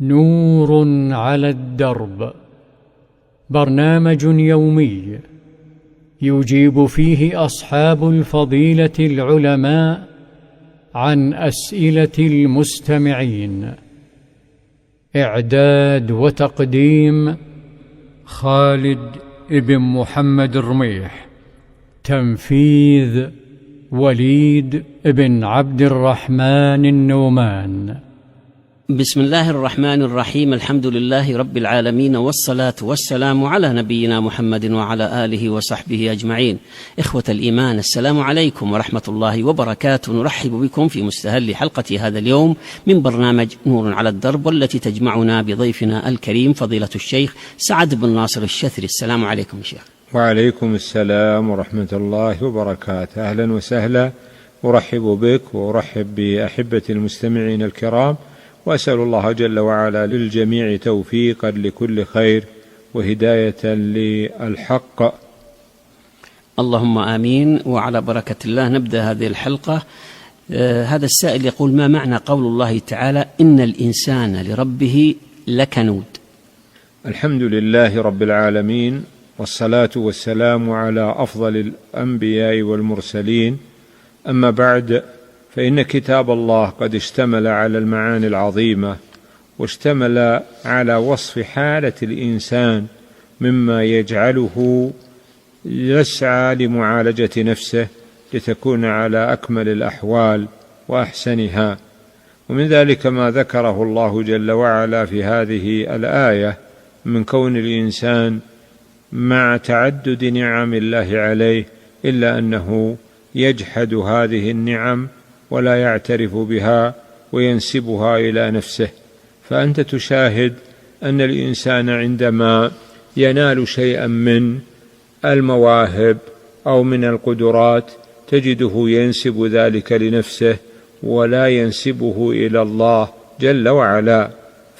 نور على الدرب، برنامج يومي يجيب فيه أصحاب الفضيلة العلماء عن أسئلة المستمعين. إعداد وتقديم خالد بن محمد الرميح. تنفيذ وليد بن عبد الرحمن النومان. بسم الله الرحمن الرحيم. الحمد لله رب العالمين، والصلاة والسلام على نبينا محمد وعلى آله وصحبه أجمعين. إخوة الإيمان، السلام عليكم ورحمة الله وبركاته. نرحب بكم في مستهل حلقة هذا اليوم من برنامج نور على الدرب، والتي تجمعنا بضيفنا الكريم فضيلة الشيخ سعد بن ناصر الشثري. السلام عليكم يا شيخ. وعليكم السلام ورحمة الله وبركاته. أهلا وسهلا، أرحب بك وأرحب بأحبة المستمعين الكرام، وأسأل الله جل وعلا للجميع توفيقا لكل خير وهداية للحق. اللهم آمين. وعلى بركة الله نبدأ هذه الحلقة. هذا السائل يقول: ما معنى قول الله تعالى: إن الإنسان لربه لكنود؟ الحمد لله رب العالمين، والصلاة والسلام على أفضل الأنبياء والمرسلين. أما بعد، فإن كتاب الله قد اشتمل على المعاني العظيمة، واشتمل على وصف حالة الإنسان مما يجعله يسعى لمعالجة نفسه لتكون على أكمل الأحوال وأحسنها. ومن ذلك ما ذكره الله جل وعلا في هذه الآية من كون الإنسان مع تعدد نعم الله عليه إلا أنه يجحد هذه النعم ولا يعترف بها وينسبها إلى نفسه. فأنت تشاهد أن الإنسان عندما ينال شيئا من المواهب أو من القدرات تجده ينسب ذلك لنفسه ولا ينسبه إلى الله جل وعلا،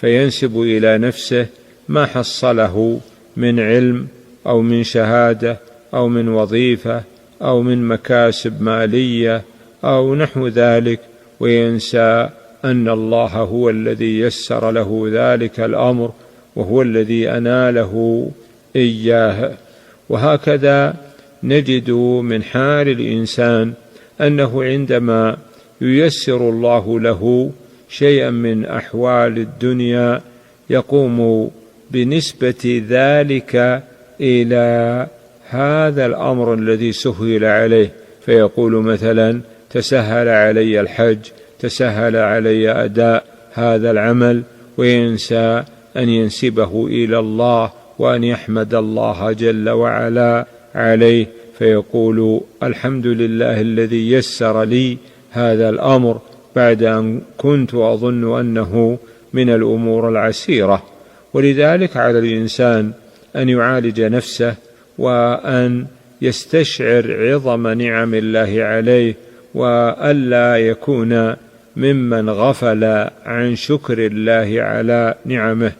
فينسب إلى نفسه ما حصله من علم أو من شهادة أو من وظيفة أو من مكاسب مالية أو نحو ذلك، وينسى أن الله هو الذي يسر له ذلك الأمر وهو الذي أناله إياه. وهكذا نجد من حال الإنسان أنه عندما ييسر الله له شيئا من أحوال الدنيا يقوم بنسبة ذلك إلى هذا الأمر الذي سهل عليه، فيقول مثلا: تسهل علي الحج، تسهل علي أداء هذا العمل، وينسى أن ينسبه إلى الله وأن يحمد الله جل وعلا عليه، فيقول: الحمد لله الذي يسر لي هذا الأمر بعد أن كنت أظن أنه من الأمور العسيرة. ولذلك على الإنسان أن يعالج نفسه وأن يستشعر عظم نعم الله عليه، وألا يكون ممن غفل عن شكر الله على نعمه.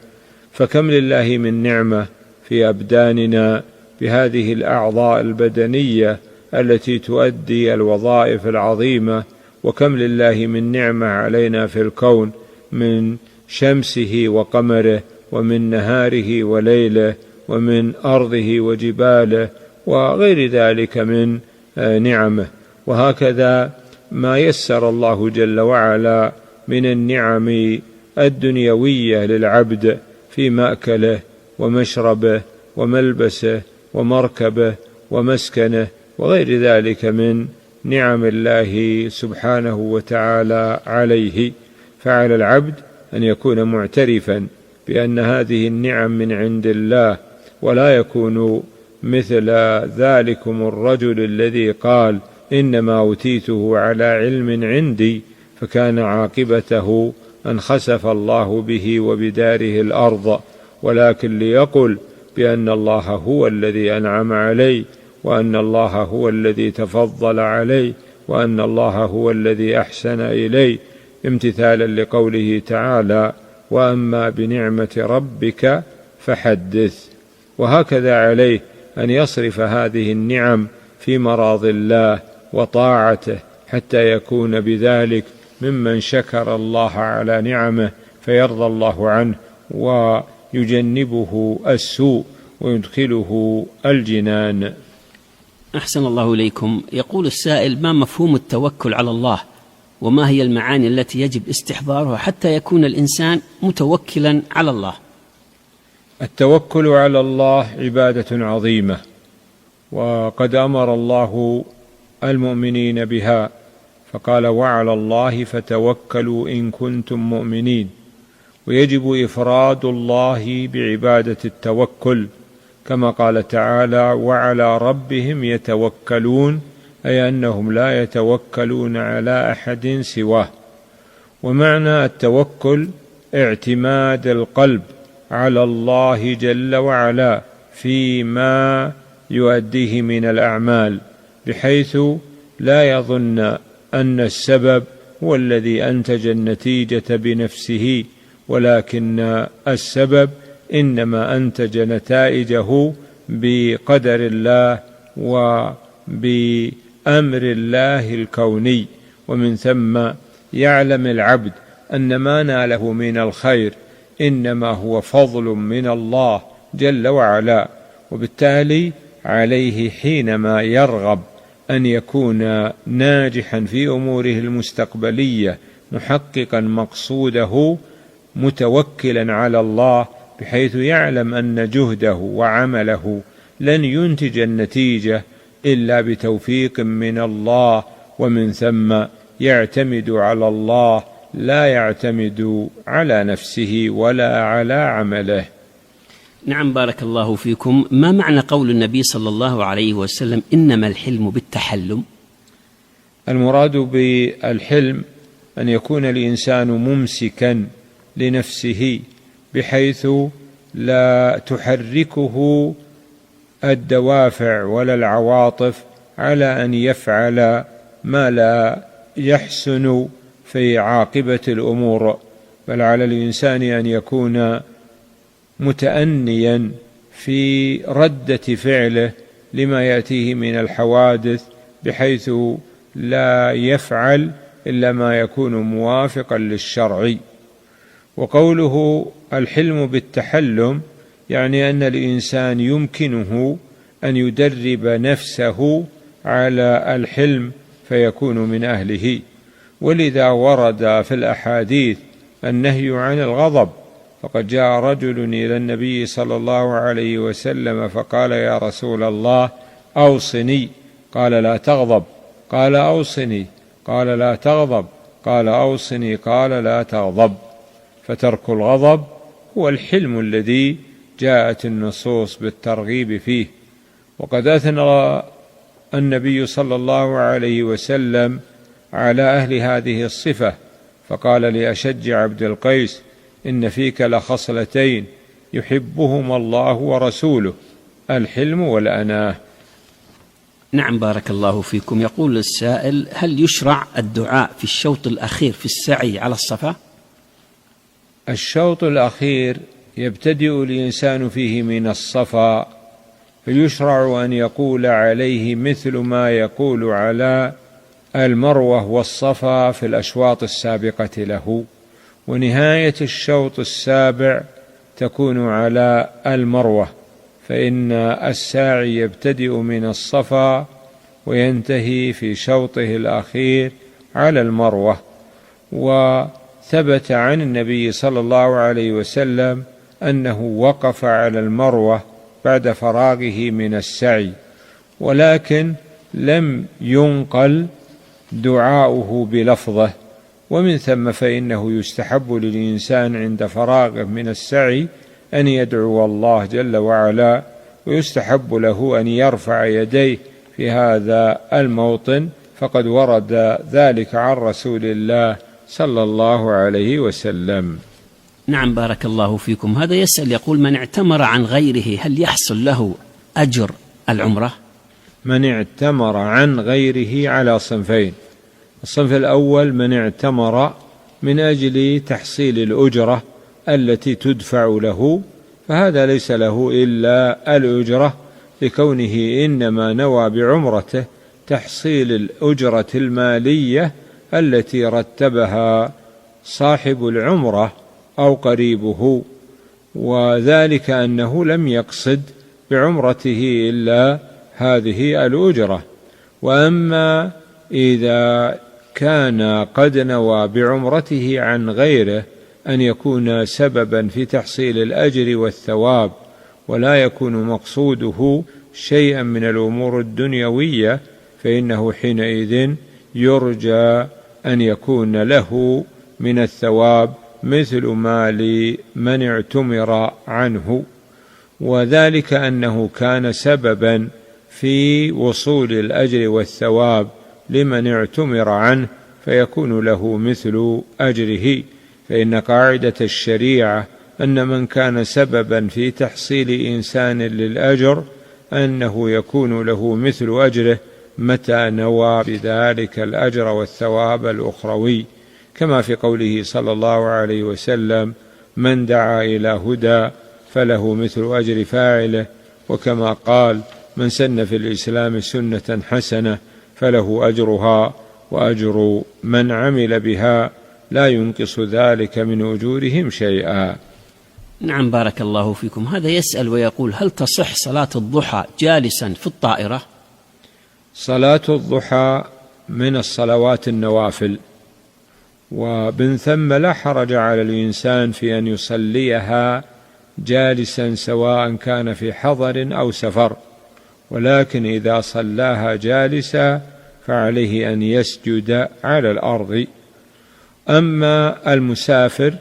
فكم لله من نعمة في أبداننا بهذه الأعضاء البدنية التي تؤدي الوظائف العظيمة، وكم لله من نعمة علينا في الكون من شمسه وقمره، ومن نهاره وليله، ومن أرضه وجباله، وغير ذلك من نعمه. وهكذا ما يسر الله جل وعلا من النعم الدنيوية للعبد في مأكله ومشربه وملبسه ومركبه ومسكنه وغير ذلك من نعم الله سبحانه وتعالى عليه. فعلى العبد أن يكون معترفا بأن هذه النعم من عند الله، ولا يكون مثل ذلكم الرجل الذي قال: إنما أوتيته على علم عندي، فكان عاقبته أن خسف الله به وبداره الأرض. ولكن ليقل بأن الله هو الذي أنعم عليه، وأن الله هو الذي تفضل عليه، وأن الله هو الذي أحسن إليه، امتثالا لقوله تعالى: وأما بنعمة ربك فحدث. وهكذا عليه أن يصرف هذه النعم في مراضي الله وطاعته، حتى يكون بذلك ممن شكر الله على نعمه فيرضى الله عنه ويجنبه السوء ويدخله الجنان. أحسن الله إليكم. يقول السائل: ما مفهوم التوكل على الله، وما هي المعاني التي يجب استحضارها حتى يكون الإنسان متوكلا على الله؟ التوكل على الله عبادة عظيمة، وقد أمر الله المؤمنين بها فقال: وعلى الله فتوكلوا إن كنتم مؤمنين. ويجب إفراد الله بعبادة التوكل، كما قال تعالى: وعلى ربهم يتوكلون، أي أنهم لا يتوكلون على أحد سواه. ومعنى التوكل اعتماد القلب على الله جل وعلا فيما يؤديه من الأعمال، بحيث لا يظن أن السبب هو الذي أنتج النتيجة بنفسه، ولكن السبب إنما أنتج نتائجه بقدر الله وبأمر الله الكوني. ومن ثم يعلم العبد أن ما ناله من الخير إنما هو فضل من الله جل وعلا، وبالتالي عليه حينما يرغب أن يكون ناجحا في أموره المستقبلية محققا مقصوده متوكلا على الله، بحيث يعلم أن جهده وعمله لن ينتج النتيجة إلا بتوفيق من الله، ومن ثم يعتمد على الله لا يعتمد على نفسه ولا على عمله. نعم، بارك الله فيكم. ما معنى قول النبي صلى الله عليه وسلم: إنما الحلم بالتحلم؟ المراد بالحلم أن يكون الإنسان ممسكا لنفسه بحيث لا تحركه الدوافع ولا العواطف على أن يفعل ما لا يحسن في عاقبة الأمور، بل على الإنسان أن يكون متأنيا في ردة فعله لما يأتيه من الحوادث، بحيث لا يفعل إلا ما يكون موافقا للشرع. وقوله الحلم بالتحلم يعني أن الإنسان يمكنه أن يدرب نفسه على الحلم فيكون من أهله. ولذا ورد في الأحاديث النهي عن الغضب، فقد جاء رجل إلى النبي صلى الله عليه وسلم فقال: يا رسول الله أوصني. قال: لا تغضب. قال: أوصني. قال: لا تغضب. قال: أوصني. قال: لا تغضب. فترك الغضب هو الحلم الذي جاءت النصوص بالترغيب فيه. وقد أثنى النبي صلى الله عليه وسلم على أهل هذه الصفة، فقال لأشج عبد القيس: إن فيك لخصلتين يحبهما الله ورسوله، الحلم والأناة. نعم، بارك الله فيكم. يقول السائل: هل يشرع الدعاء في الشوط الأخير في السعي على الصفا؟ الشوط الأخير يبتدئ الإنسان فيه من الصفا، فيشرع أن يقول عليه مثل ما يقول على المروة والصفا في الأشواط السابقة له. ونهاية الشوط السابع تكون على المروة، فإن الساعي يبتدئ من الصفا وينتهي في شوطه الأخير على المروة. وثبت عن النبي صلى الله عليه وسلم أنه وقف على المروة بعد فراغه من السعي، ولكن لم ينقل دعاؤه بلفظه. ومن ثم فإنه يستحب للإنسان عند فراغه من السعي أن يدعو الله جل وعلا، ويستحب له أن يرفع يديه في هذا الموطن، فقد ورد ذلك عن رسول الله صلى الله عليه وسلم. نعم، بارك الله فيكم. هذا يسأل يقول: من اعتمر عن غيره هل يحصل له أجر العمرة؟ من اعتمر عن غيره على صنفين: الصنف الأول من اعتمر من أجل تحصيل الأجرة التي تدفع له، فهذا ليس له إلا الأجرة، لكونه إنما نوى بعمرته تحصيل الأجرة المالية التي رتبها صاحب العمرة أو قريبه، وذلك أنه لم يقصد بعمرته إلا هذه الأجرة. وأما إذا كان قد نوى بعمرته عن غيره أن يكون سببا في تحصيل الأجر والثواب، ولا يكون مقصوده شيئا من الأمور الدنيوية، فإنه حينئذ يرجى أن يكون له من الثواب مثل ما لمن اعتمر عنه، وذلك أنه كان سببا في وصول الأجر والثواب لمن اعتمر عنه، فيكون له مثل أجره. فإن قاعدة الشريعة أن من كان سببا في تحصيل إنسان للأجر أنه يكون له مثل أجره متى نوى بذلك الأجر والثواب الأخروي، كما في قوله صلى الله عليه وسلم: من دعا إلى هدى فله مثل أجر فاعله، وكما قال: من سن في الإسلام سنة حسنة فله أجرها وأجر من عمل بها لا ينقص ذلك من أجورهم شيئا. نعم، بارك الله فيكم. هذا يسأل ويقول: هل تصح صلاة الضحى جالسا في الطائرة؟ صلاة الضحى من الصلوات النوافل، ومن ثم لا حرج على الإنسان في أن يصليها جالسا سواء كان في حضر أو سفر، ولكن إذا صلاها جالسا فعليه أن يسجد على الأرض. أما المسافر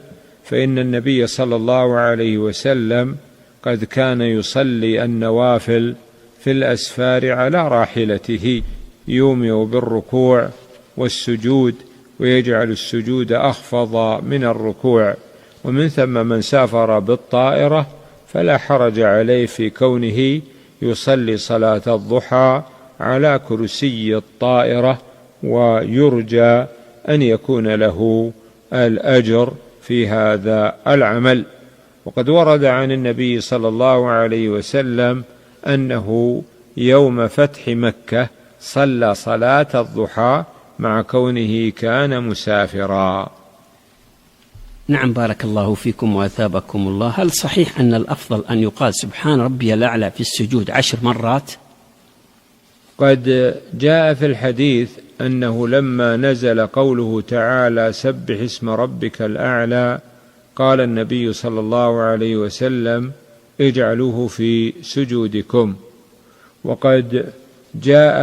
فإن النبي صلى الله عليه وسلم قد كان يصلي النوافل في الأسفار على راحلته، يومئ بالركوع والسجود ويجعل السجود أخفض من الركوع. ومن ثم من سافر بالطائرة فلا حرج عليه في كونه يصلي صلاة الضحى على كرسي الطائرة، ويرجى أن يكون له الأجر في هذا العمل. وقد ورد عن النبي صلى الله عليه وسلم أنه يوم فتح مكة صلى صلاة الضحى مع كونه كان مسافرا. نعم، بارك الله فيكم وأثابكم الله. هل صحيح أن الأفضل أن يقال سبحان ربي الأعلى في السجود 10 مرات؟ قد جاء في الحديث أنه لما نزل قوله تعالى: سبح اسم ربك الأعلى، قال النبي صلى الله عليه وسلم: اجعلوه في سجودكم. وقد جاء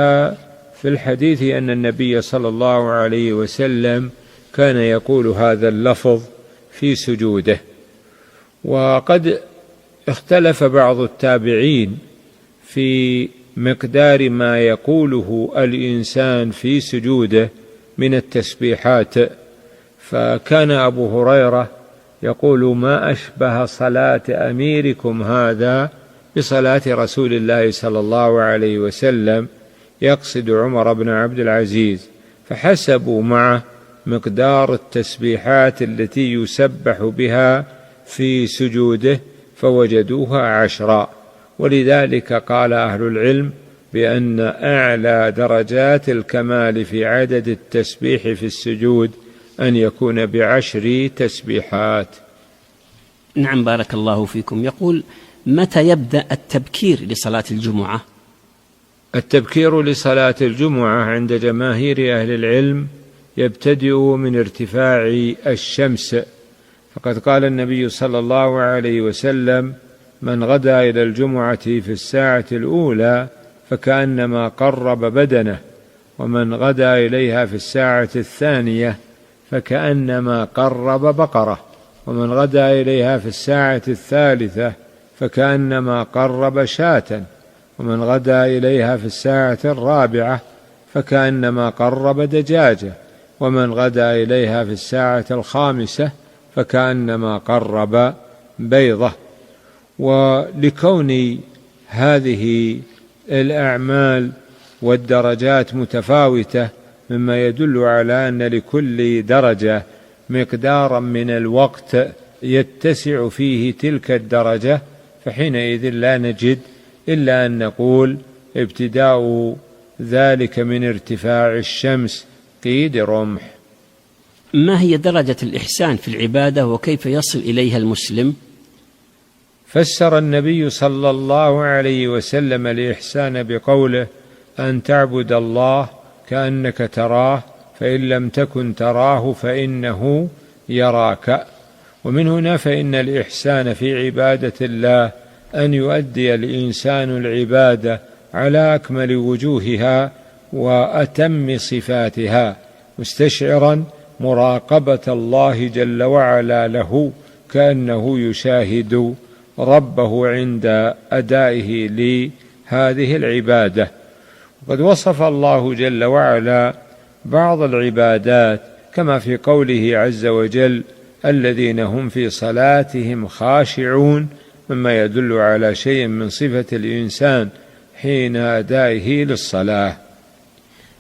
في الحديث أن النبي صلى الله عليه وسلم كان يقول هذا اللفظ في سجوده. وقد اختلف بعض التابعين في مقدار ما يقوله الإنسان في سجوده من التسبيحات، فكان أبو هريرة يقول: ما أشبه صلاة أميركم هذا بصلاة رسول الله صلى الله عليه وسلم، يقصد عمر بن عبد العزيز، فحسبوا معه مقدار التسبيحات التي يسبح بها في سجوده فوجدوها 10. ولذلك قال أهل العلم بأن أعلى درجات الكمال في عدد التسبيح في السجود أن يكون ب10 تسبيحات. نعم، بارك الله فيكم. يقول: متى يبدأ التبكير لصلاة الجمعة؟ التبكير لصلاة الجمعة عند جماهير أهل العلم يبتدئ من ارتفاع الشمس، فقد قال النبي صلى الله عليه وسلم: من غدا إلى الجمعة في الساعة الأولى فكأنما قرب بدنه، ومن غدا إليها في الساعة الثانية فكأنما قرب بقرة، ومن غدا إليها في الساعة الثالثة فكأنما قرب شاة، ومن غدا إليها في الساعة الرابعة فكأنما قرب دجاجة، ومن غدا إليها في الساعة الخامسة فكأنما قرب بيضة. ولكون هذه الأعمال والدرجات متفاوتة مما يدل على أن لكل درجة مقدارا من الوقت يتسع فيه تلك الدرجة، فحينئذ لا نجد إلا أن نقول ابتداء ذلك من ارتفاع الشمس قيد رمح. ما هي درجة الإحسان في العبادة وكيف يصل إليها المسلم؟ فسر النبي صلى الله عليه وسلم الإحسان بقوله: أن تعبد الله كأنك تراه فإن لم تكن تراه فإنه يراك. ومن هنا فإن الإحسان في عبادة الله أن يؤدي الإنسان العبادة على أكمل وجوهها وأتم صفاتها، مستشعرا مراقبة الله جل وعلا له كأنه يشاهد ربه عند أدائه لهذه العبادة. وقد وصف الله جل وعلا بعض العبادات كما في قوله عز وجل: الذين هم في صلاتهم خاشعون، مما يدل على شيء من صفة الإنسان حين أدائه للصلاة.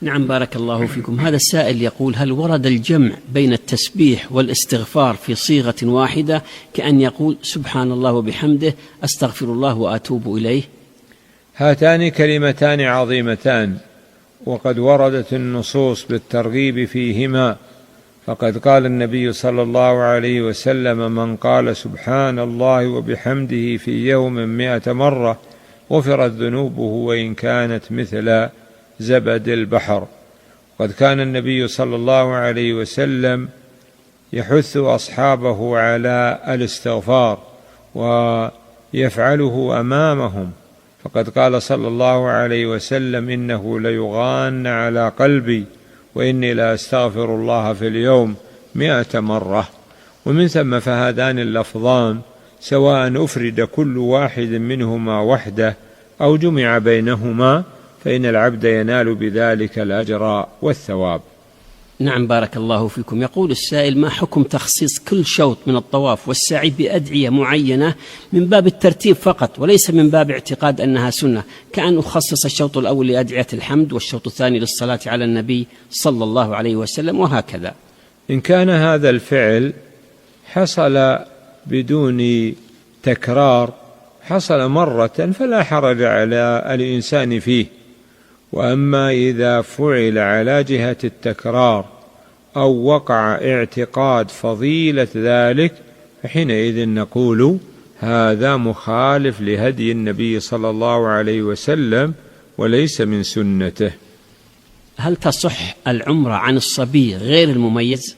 نعم، بارك الله فيكم. هذا السائل يقول: هل ورد الجمع بين التسبيح والاستغفار في صيغة واحدة كأن يقول سبحان الله وبحمده أستغفر الله وأتوب إليه؟ هاتان كلمتان عظيمتان، وقد وردت النصوص بالترغيب فيهما، فقد قال النبي صلى الله عليه وسلم: من قال سبحان الله وبحمده في يوم 100 مرة غفرت ذنوبه وإن كانت مثل زبد البحر. قد كان النبي صلى الله عليه وسلم يحث أصحابه على الاستغفار ويفعله أمامهم، فقد قال صلى الله عليه وسلم: إنه ليغان على قلبي وإني لا أستغفر الله في اليوم 100 مرة. ومن ثم فهذان اللفظان سواء أفرد كل واحد منهما وحده أو جمع بينهما فإن العبد ينال بذلك الأجر والثواب. نعم، بارك الله فيكم. يقول السائل: ما حكم تخصيص كل شوط من الطواف والسعي بأدعية معينة من باب الترتيب فقط وليس من باب اعتقاد أنها سنة، كأن أخصص الشوط الأول لأدعية الحمد والشوط الثاني للصلاة على النبي صلى الله عليه وسلم وهكذا؟ إن كان هذا الفعل حصل بدون تكرار، حصل مرة، فلا حرج على الإنسان فيه. وأما إذا فعل على جهة التكرار أو وقع اعتقاد فضيلة ذلك فحينئذ نقول هذا مخالف لهدي النبي صلى الله عليه وسلم وليس من سنته. هل تصح العمرة عن الصبي غير المميز؟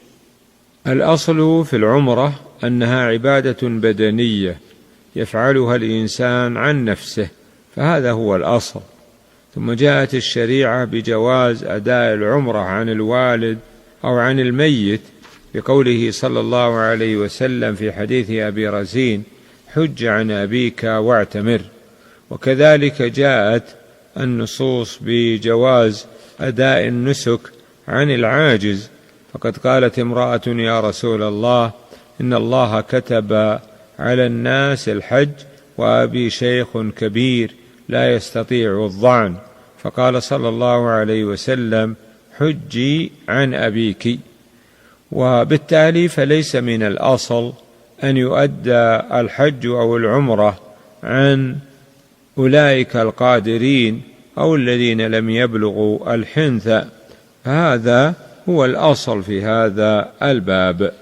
الأصل في العمرة أنها عبادة بدنية يفعلها الإنسان عن نفسه، فهذا هو الأصل. ثم جاءت الشريعة بجواز أداء العمرة عن الوالد أو عن الميت بقوله صلى الله عليه وسلم في حديث أبي رزين: حج عن أبيك واعتمر. وكذلك جاءت النصوص بجواز أداء النسك عن العاجز، فقد قالت امرأة: يا رسول الله، إن الله كتب على الناس الحج وأبي شيخ كبير لا يستطيع الظعن، فقال صلى الله عليه وسلم: حجي عن أبيك. وبالتالي فليس من الأصل أن يؤدى الحج أو العمرة عن أولئك القادرين أو الذين لم يبلغوا الحنث، هذا هو الأصل في هذا الباب.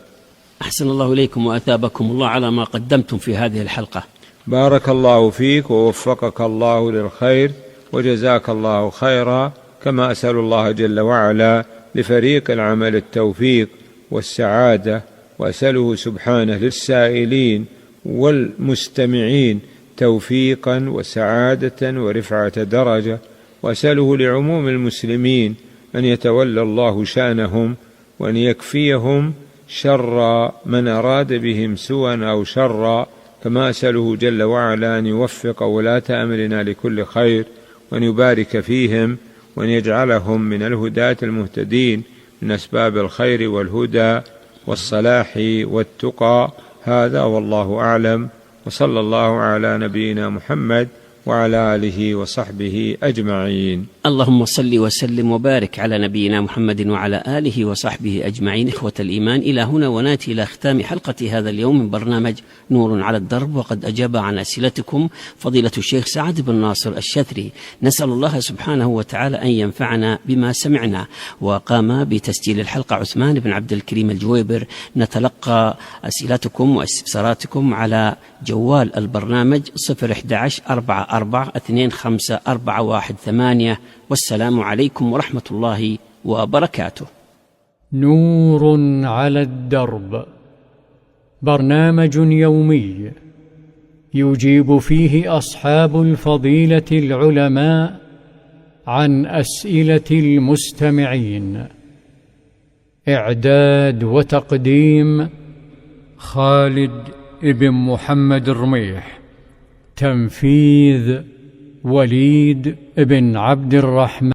أحسن الله إليكم وأثابكم الله على ما قدمتم في هذه الحلقة. بارك الله فيك ووفقك الله للخير وجزاك الله خيرا، كما أسأل الله جل وعلا لفريق العمل التوفيق والسعادة، وأسأله سبحانه للسائلين والمستمعين توفيقا وسعادة ورفعة درجة، وأسأله لعموم المسلمين أن يتولى الله شأنهم وأن يكفيهم شر من أراد بهم سوءا أو شرا، كما أسأله جل وعلا أن يوفق ولاة أمرنا لكل خير وأن يبارك فيهم وأن يجعلهم من الهداة المهتدين من أسباب الخير والهدى والصلاح والتقى. هذا والله أعلم، وصلى الله على نبينا محمد وعلى آله وصحبه أجمعين. اللهم صل وسلم وبارك على نبينا محمد وعلى آله وصحبه أجمعين. إخوة الإيمان، إلى هنا وناتي إلى ختام حلقة هذا اليوم من برنامج نور على الدرب، وقد أجاب عن أسئلتكم فضيلة الشيخ سعد بن ناصر الشثري. نسأل الله سبحانه وتعالى أن ينفعنا بما سمعنا. وقام بتسجيل الحلقة عثمان بن عبد الكريم الجويبر. نتلقى أسئلتكم واستفساراتكم على جوال البرنامج 011 44 25 418. والسلام عليكم ورحمة الله وبركاته. نور على الدرب، برنامج يومي يجيب فيه أصحاب الفضيلة العلماء عن أسئلة المستمعين. إعداد وتقديم خالد بن محمد الرميح. تنفيذ وليد بن عبد الرحمن.